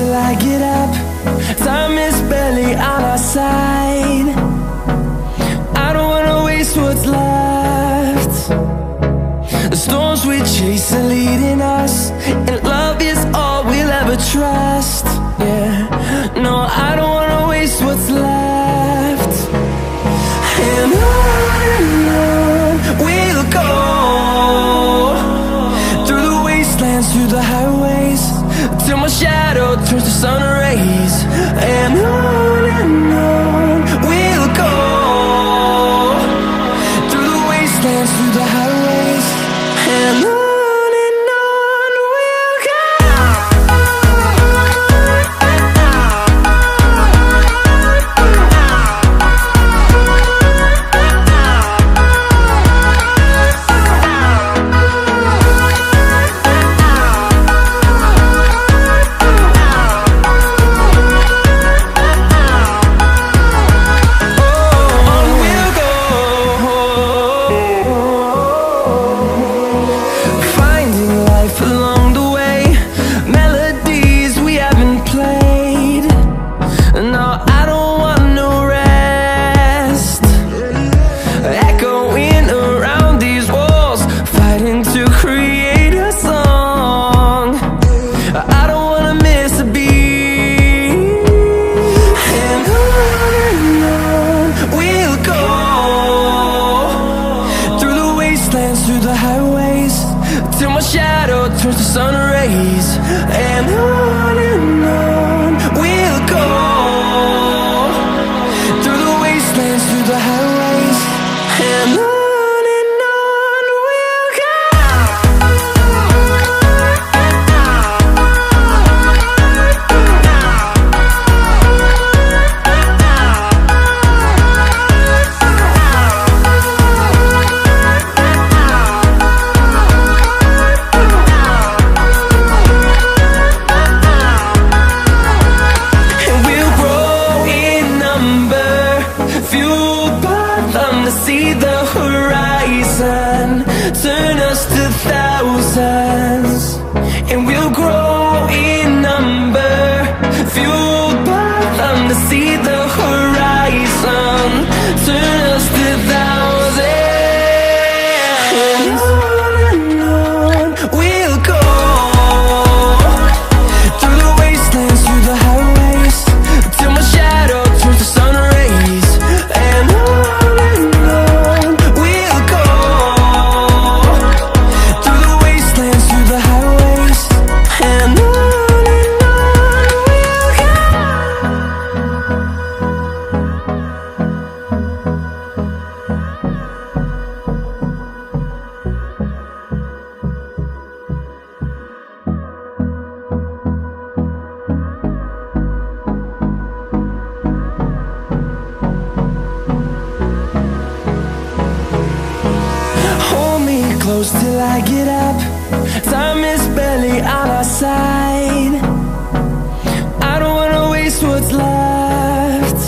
till I get up. Time is barely on our side. I don't wanna waste what's left. The storms we chase are leading us, and love is all we'll ever trust. Yeah, no, I don't wanna waste what's left. And on we'll go, through the wastelands, through the highways, till my shadow turns to sun rays. And on we'll go, through the wastelands, through the highways, and on we'll go. Through the highways, till my shadow turns to sun rays. And on we'll go, through the wastelands, through the highways, and on we'll go. To see the horizon turn us to thousands, and we'll grow in number, fueled by them. To see the horizon turn us to thousands, and on we'll go, through the wastelands, through the highways, till my shadow turns to sun rays. And close till I get up. Time is barely on our side. I don't wanna waste what's left.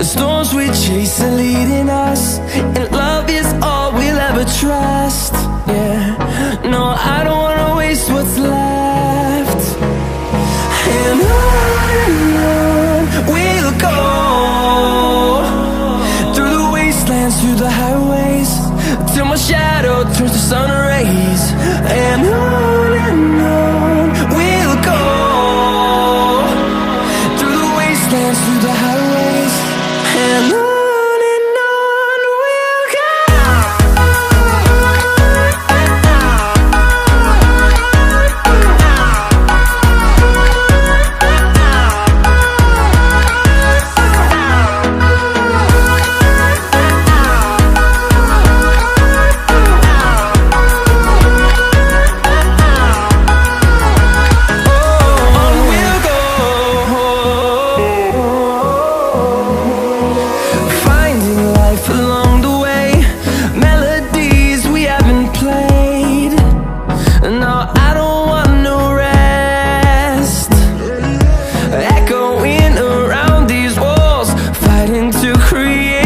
The storms we chase are leading us, and love is all we'll ever trust. Yeah, no, I don't wanna waste what's left. And on we'll go, through the wastelands, through the highways, till my shadow turns to sun rays. And on we'll go, through the wastelands, through the highways, and on. Echoing around these walls, fighting to create